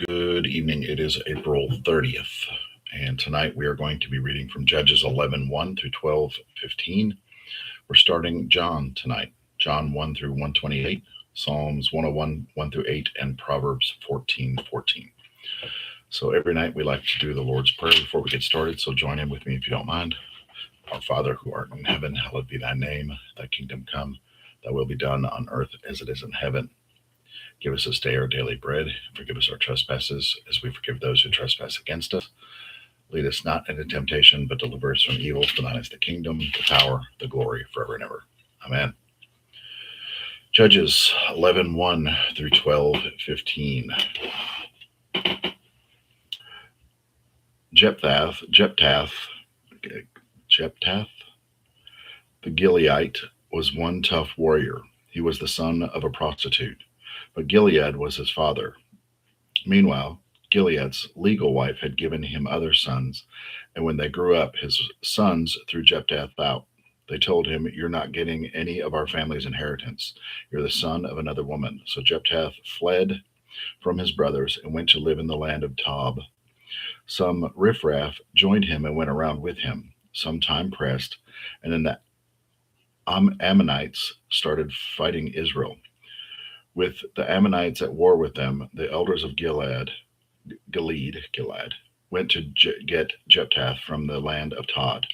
Good evening. It is April 30th, and tonight we are going to be reading from Judges 11:1 through 12:15. We're starting John tonight, John 1 through 128, Psalms 101, 1 through 8, and Proverbs 14:14. So every night we like to do the Lord's Prayer before we get started, so join in with me if you don't mind. Our Father who art in heaven, hallowed be thy name. Thy kingdom come, thy will be done on earth as it is in heaven. Give us this day our daily bread. Forgive us our trespasses, as we forgive those who trespass against us. Lead us not into temptation, but deliver us from evil. For thine is the kingdom, the power, the glory, forever and ever. Amen. Judges 11:1 through 12:15. Jephthah, the Gileadite, was one tough warrior. He was the son of a prostitute, but Gilead was his father. Meanwhile, Gilead's legal wife had given him other sons, and when they grew up, his sons threw Jephthah out. They told him, "You're not getting any of our family's inheritance. You're the son of another woman." So Jephthah fled from his brothers and went to live in the land of Tob. Some riffraff joined him and went around with him. Some time pressed, and then the Ammonites started fighting Israel. With the Ammonites at war with them, the elders of Gilead, went to get Jephthah from the land of Tob.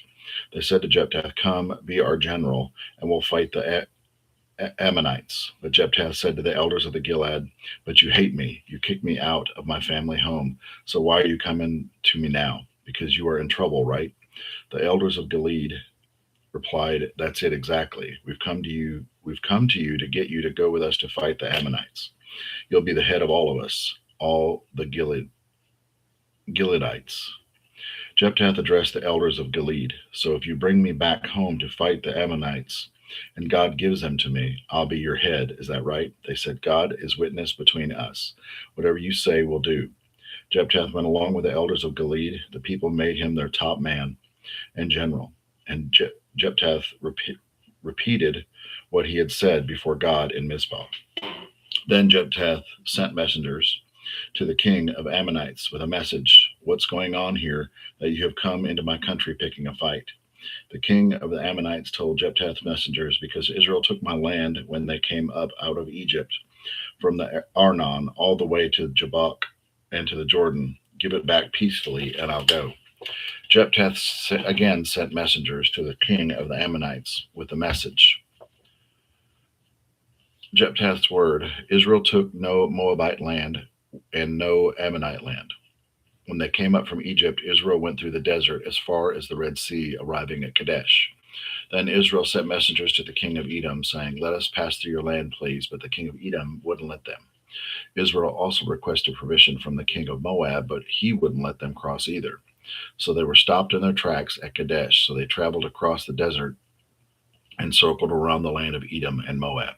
They said to Jephthah, "Come, be our general, and we'll fight the Ammonites." But Jephthah said to the elders of the Gilead, "But you hate me. You kicked me out of my family home. So why are you coming to me now? Because you are in trouble, right?" The elders of Gilead replied, "That's it exactly. We've come to you to get you to go with us to fight the Ammonites. You'll be the head of all of us, all the Gileadites." Jephthah addressed the elders of Gilead. "So if you bring me back home to fight the Ammonites, and God gives them to me, I'll be your head. Is that right?" They said, "God is witness between us. Whatever you say, we'll do." Jephthah went along with the elders of Gilead. The people made him their top man and general. And Jephthah repeated what he had said before God in Mizpah. Then Jephthah sent messengers to the king of Ammonites with a message, "What's going on here that you have come into my country picking a fight?" The king of the Ammonites told Jephthah's messengers, "Because Israel took my land when they came up out of Egypt, from the Arnon all the way to Jabbok and to the Jordan. Give it back peacefully, and I'll go." Jephthah again sent messengers to the king of the Ammonites with the message. Jephthah's word: Israel took no Moabite land and no Ammonite land. When they came up from Egypt, Israel went through the desert as far as the Red Sea, arriving at Kadesh. Then Israel sent messengers to the king of Edom, saying, "Let us pass through your land, please." But the king of Edom wouldn't let them. Israel also requested permission from the king of Moab, but he wouldn't let them cross either. So they were stopped in their tracks at Kadesh. So they traveled across the desert and circled around the land of Edom and Moab.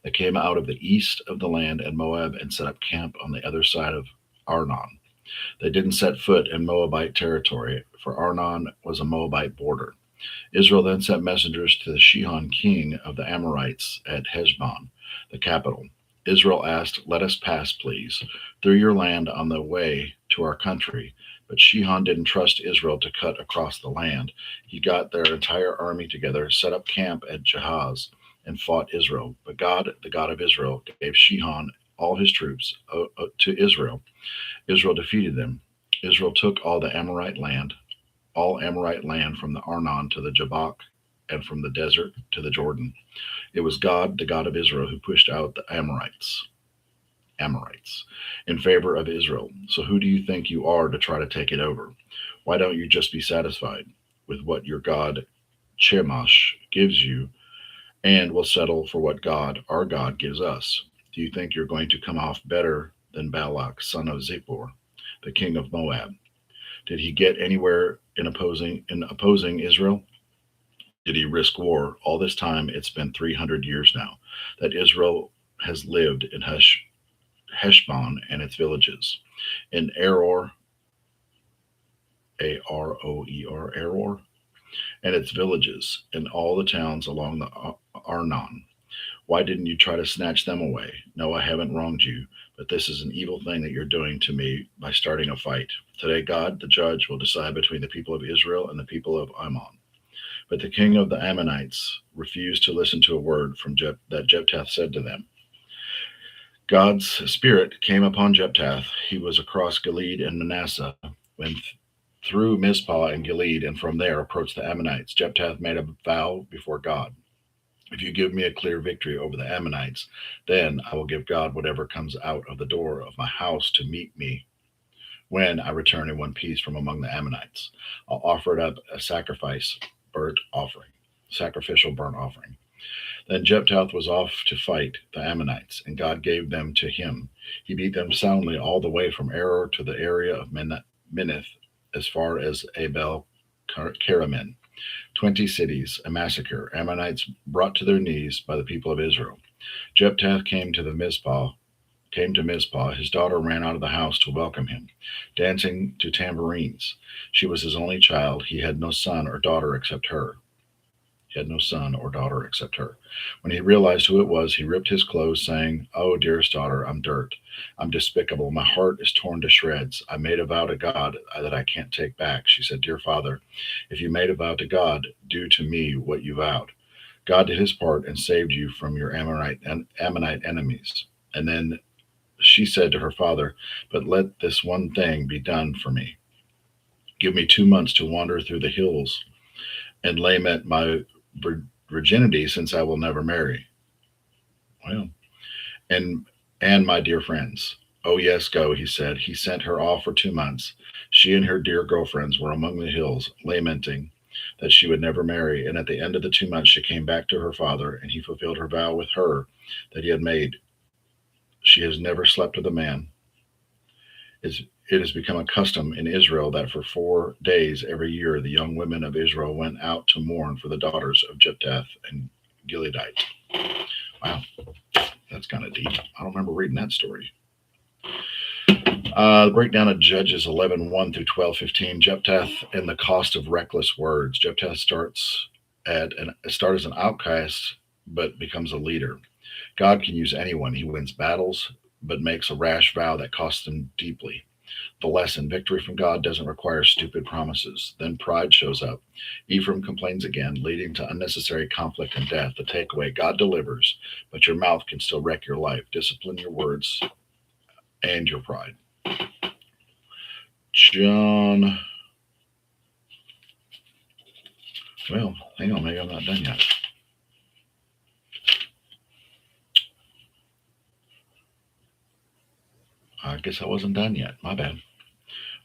They came out of the east of the land and Moab and set up camp on the other side of Arnon. They didn't set foot in Moabite territory, for Arnon was a Moabite border. Israel then sent messengers to the Shihon king of the Amorites at Heshbon, the capital. Israel asked, "Let us pass, please, through your land on the way to our country." But Shihon didn't trust Israel to cut across the land. He got their entire army together, set up camp at Jahaz, and fought Israel. But God, the God of Israel, gave Shihon all his troops to Israel. Israel defeated them. Israel took all Amorite land from the Arnon to the Jabbok, and from the desert to the Jordan. It was God, the God of Israel, who pushed out the Amorites in favor of Israel. So who do you think you are to try to take it over? Why don't you just be satisfied with what your God Chemosh gives you, and will settle for what God, our God, gives us? Do you think you're going to come off better than Balak, son of Zippor, the king of Moab? Did he get anywhere in opposing Israel? Did he risk war? All this time, it's been 300 years now that Israel has lived in Heshbon and its villages, in Aror, Aror, and its villages, and all the towns along the Arnon. Why didn't you try to snatch them away? No, I haven't wronged you, but this is an evil thing that you're doing to me by starting a fight. Today, God, the judge, will decide between the people of Israel and the people of Ammon. But the king of the Ammonites refused to listen to a word that Jephthah said to them. God's spirit came upon Jephthah. He was across Gilead and Manasseh, when through Mizpah and Gilead, and from there approached the Ammonites. Jephthah made a vow before God. If you give me a clear victory over the Ammonites, then I will give God whatever comes out of the door of my house to meet me when I return in one piece from among the Ammonites. I'll offer it up a burnt offering, sacrificial burnt offering. Then Jephthah was off to fight the Ammonites, and God gave them to him. He beat them soundly all the way from Aroer to the area of Minnith, as far as Abel Karamin. 20 cities, a massacre, Ammonites brought to their knees by the people of Israel. Jephthah came to Mizpah. His daughter ran out of the house to welcome him, dancing to tambourines. She was his only child. He had no son or daughter except her. He had no son or daughter except her. When he realized who it was, he ripped his clothes, saying, "Oh, dearest daughter, I'm dirt. I'm despicable. My heart is torn to shreds. I made a vow to God that I can't take back." She said, "Dear father, if you made a vow to God, do to me what you vowed." God did his part and saved you from your Ammonite enemies. And then she said to her father, "But let this one thing be done for me. Give me 2 months to wander through the hills and lament my virginity, since I will never marry." Well, and my dear friends. "Oh, yes, go," he said. He sent her off for 2 months. She and her dear girlfriends were among the hills, lamenting that she would never marry. And at the end of the 2 months, she came back to her father, and he fulfilled her vow with her that he had made. She has never slept with a man. It has become a custom in Israel that for 4 days every year the young women of Israel went out to mourn for the daughters of Jephthah and Gileadite. Wow, that's kind of deep. I don't remember reading that story. The breakdown of Judges 11:1 through 12:15. Jephthah and the cost of reckless words. Jephthah starts as an outcast, but becomes a leader. God can use anyone. He wins battles, but makes a rash vow that costs him deeply. The lesson: victory from God doesn't require stupid promises. Then pride shows up. Ephraim complains again, leading to unnecessary conflict and death. The takeaway: God delivers, but your mouth can still wreck your life. Discipline your words and your pride. John. Well, hang on, maybe I'm not done yet. I guess I wasn't done yet. My bad.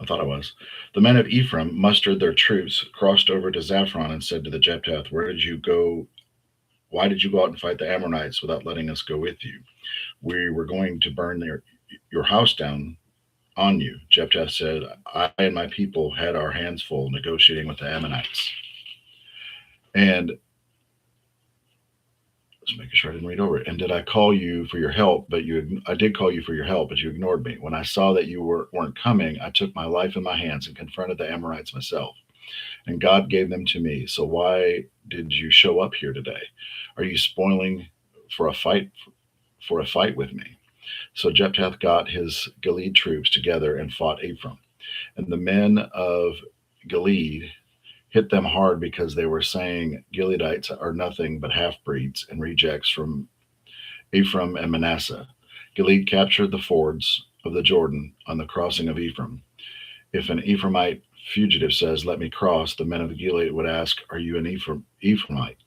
I thought I was. The men of Ephraim mustered their troops, crossed over to Zaphron, and said to the Jephthah, "Where did you go? Why did you go out and fight the Ammonites without letting us go with you? We were going to burn your house down on you." Jephthah said, "I and my people had our hands full negotiating with the Ammonites." And just making sure I didn't read over it. "And did I call you for your help? I did call you for your help, but you ignored me. When I saw that you weren't coming, I took my life in my hands and confronted the Amorites myself. And God gave them to me. So why did you show up here today? Are you spoiling for a fight with me?" So Jephthah got his Gilead troops together and fought Ephraim. And the men of Gilead hit them hard because they were saying, "Gileadites are nothing but half breeds and rejects from Ephraim and Manasseh." Gilead captured the fords of the Jordan on the crossing of Ephraim. If an Ephraimite fugitive says, "Let me cross," the men of Gilead would ask, "Are you an Ephraimite?"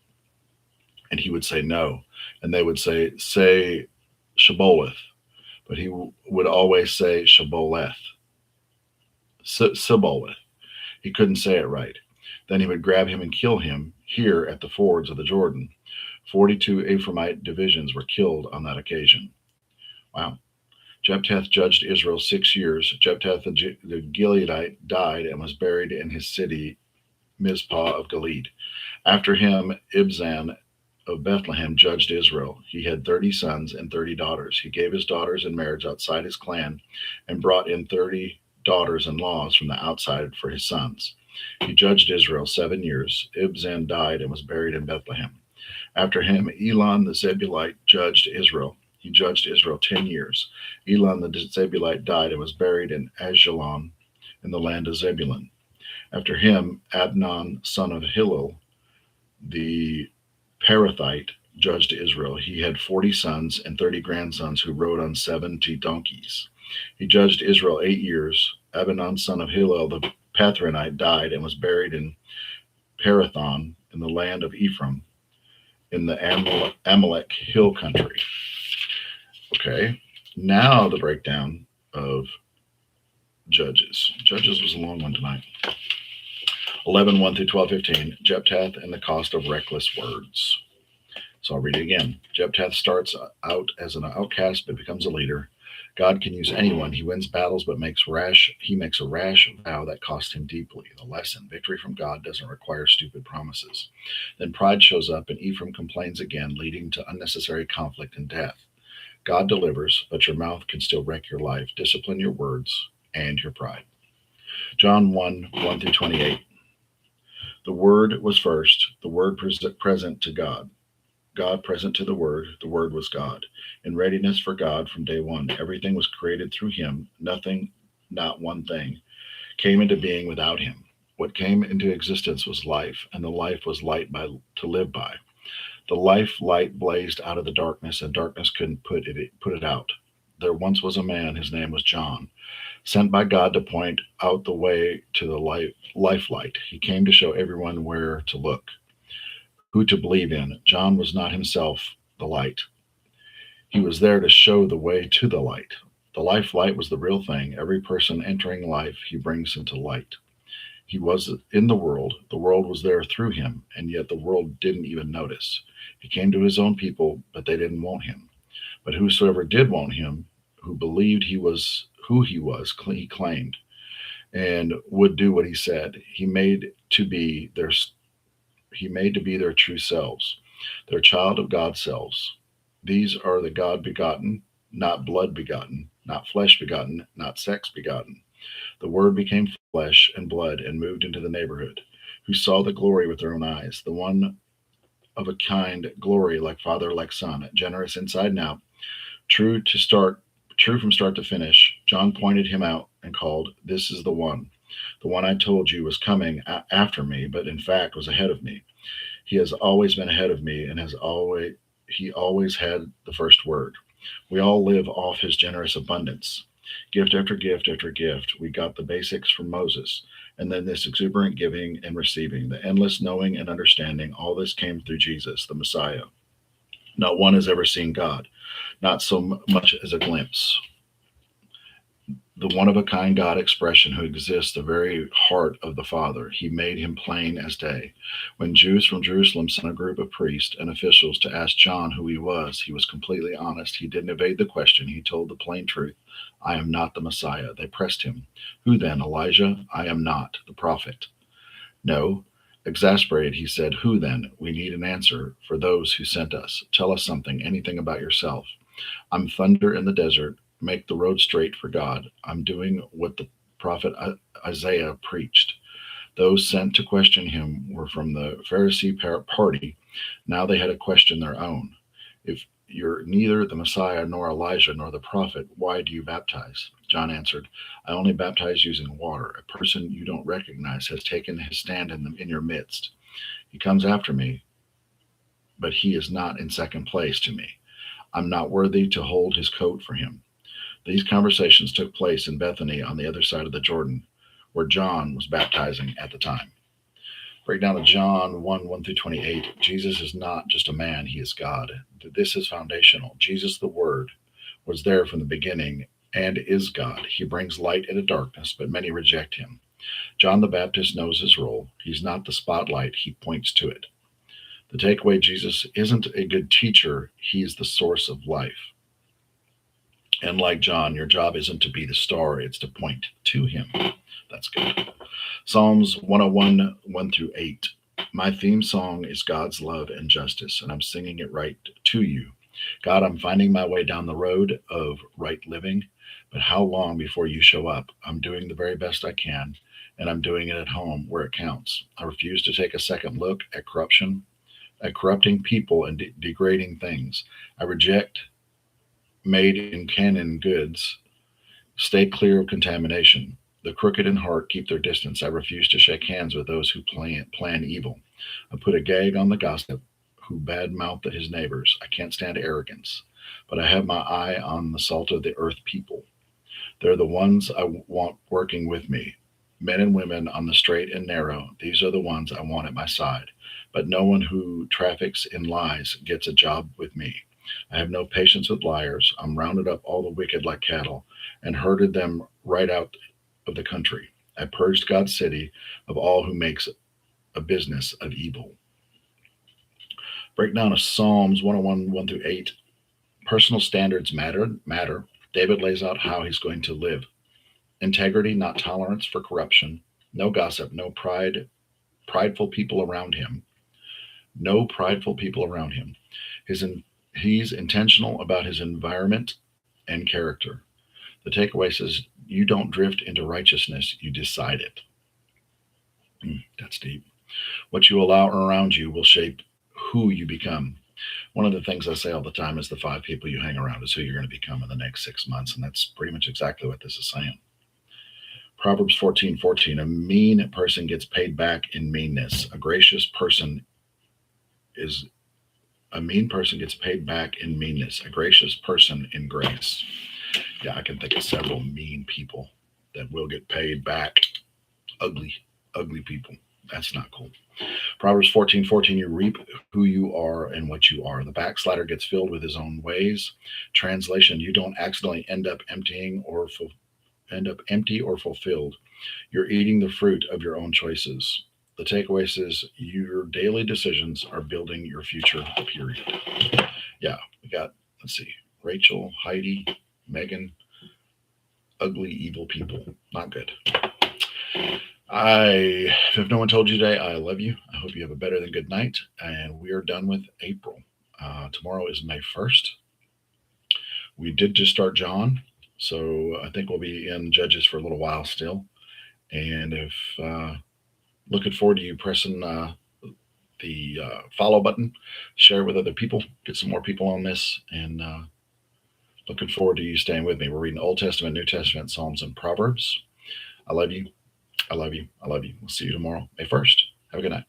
And he would say, "No." And they would say Shibboleth. But he would always say Shibboleth. Sibboleth. He couldn't say it right. Then he would grab him and kill him here at the fords of the Jordan. 42 Ephraimite divisions were killed on that occasion. Wow. Jephthah judged Israel 6 years. Jephthah the Gileadite died and was buried in his city, Mizpah of Gilead. After him, Ibzan of Bethlehem judged Israel. He had 30 sons and 30 daughters. He gave his daughters in marriage outside his clan and brought in 30 daughters-in-laws from the outside for his sons. He judged Israel 7 years. Ibzan died and was buried in Bethlehem. After him, Elon the Zebulite judged Israel. He judged Israel 10 years. Elon the Zebulite died and was buried in Ajalon in the land of Zebulun. After him, Abnon, son of Hillel, the Parathite, judged Israel. He had 40 sons and 30 grandsons who rode on 70 donkeys. He judged Israel 8 years. Abnon, son of Hillel, the Pathronite, died and was buried in Parathon in the land of Ephraim in the Amalek hill country. Okay, now the breakdown of Judges. Judges was a long one tonight. 11, 1 through 12, 15. Jephthah and the cost of reckless words. So I'll read it again. Jephthah starts out as an outcast but becomes a leader. God can use anyone. He wins battles but he makes a rash vow that cost him deeply. The lesson: victory from God doesn't require stupid promises. Then pride shows up and Ephraim complains again, leading to unnecessary conflict and death. God delivers, but your mouth can still wreck your life. Discipline your words and your pride. John 1, 1 through 28. The Word was first, the Word present to God. God present to the Word was God. In readiness for God from day one, everything was created through him. Nothing, not one thing, came into being without him. What came into existence was life, and the life was light to live by. The life light blazed out of the darkness, and darkness couldn't put it out. There once was a man, his name was John, sent by God to point out the way to the life light. He came to show everyone where to look, who to believe in. John was not himself the light. He was there to show the way to the light. The life light was the real thing. Every person entering life, he brings into light. He was in the world was there through him, and yet the world didn't even notice. He came to his own people, but they didn't want him. But whosoever did want him, who believed he was who he claimed, and would do what he said, he made to be their true selves, their child of God selves. These are the God begotten, not blood begotten, not flesh begotten, not sex begotten. The Word became flesh and blood and moved into the neighborhood, who saw the glory with their own eyes, the one of a kind glory, like Father, like Son, generous inside and out, true true from start to finish. John pointed him out and called, "This is the one I told you was coming after me, but in fact was ahead of me. He has always been ahead of me, and he always had the first word. We all live off his generous abundance. Gift after gift after gift. We got the basics from Moses, and then this exuberant giving and receiving, the endless knowing and understanding. All this came through Jesus, the Messiah. Not one has ever seen God, not so much as a glimpse. The one of a kind God expression who exists the very heart of the Father. He made him plain as day. When Jews from Jerusalem sent a group of priests and officials to ask John who he was completely honest. He didn't evade the question. He told the plain truth. I am not the Messiah. They pressed him. Who then? Elijah? I am not. The prophet? No. Exasperated, he said, who then? We need an answer for those who sent us. Tell us something, anything about yourself. I'm thunder in the desert. Make the road straight for God. I'm doing what the prophet Isaiah preached. Those sent to question him were from the Pharisee party. Now they had a question their own. If you're neither the Messiah nor Elijah nor the prophet, why do you baptize? John answered, I only baptize using water. A person you don't recognize has taken his stand in your midst. He comes after me, but he is not in second place to me. I'm not worthy to hold his coat for him. These conversations took place in Bethany on the other side of the Jordan, where John was baptizing at the time. Breakdown of John 1, 1 through 28. Jesus is not just a man, he is God. This is foundational. Jesus, the Word, was there from the beginning and is God. He brings light into darkness, but many reject him. John the Baptist knows his role. He's not the spotlight, he points to it. The takeaway: Jesus isn't a good teacher, he's the source of life. And like John, your job isn't to be the star, it's to point to him. That's good. Psalms 101, 1 through 8. My theme song is God's love and justice, and I'm singing it right to you. God, I'm finding my way down the road of right living, but how long before you show up? I'm doing the very best I can, and I'm doing it at home where it counts. I refuse to take a second look at corruption, at corrupting people and degrading things. I reject made in canon goods. Stay clear of contamination. The crooked in heart keep their distance. I refuse to shake hands with those who plan evil. I put a gag on the gossip who badmouth his neighbors. I can't stand arrogance, but I have my eye on the salt of the earth people. They're the ones I want working with me. Men and women on the straight and narrow, these are the ones I want at my side. But no one who traffics in lies gets a job with me. I have no patience with liars. I'm rounded up all the wicked like cattle and herded them right out of the country. I purged God's city of all who makes a business of evil. Breakdown of Psalms 101, 1 through 8. Personal standards matter. David lays out how he's going to live. Integrity, not tolerance for corruption. No gossip, no prideful people around him. No prideful people around him. His in, he's intentional about his environment and character. The takeaway says you don't drift into righteousness, you decide it. That's deep. What you allow around you will shape who you become. One of the things I say all the time is the five people you hang around is who you're going to become in the next 6 months. And that's pretty much exactly what this is saying. Proverbs 14:14. A mean person gets paid back in meanness. Is a mean person gets paid back in meanness. A gracious person in grace. Yeah, I can think of several mean people that will get paid back. Ugly, ugly people. That's not cool. Proverbs 14:14. You reap who you are and what you are. The backslider gets filled with his own ways. Translation: you don't accidentally end up empty or fulfilled. You're eating the fruit of your own choices. The takeaway says your daily decisions are building your future, period. Yeah, we got, let's see, Rachel, Heidi, Megan, ugly, evil people. Not good. If no one told you today, I love you. I hope you have a better than good night. And we are done with April. Tomorrow is May 1st. We did just start John. So I think we'll be in Judges for a little while still. And if looking forward to you pressing the follow button, share with other people, get some more people on this, and looking forward to you staying with me. We're reading Old Testament, New Testament, Psalms, and Proverbs. I love you. I love you. I love you. We'll see you tomorrow, May 1st. Have a good night.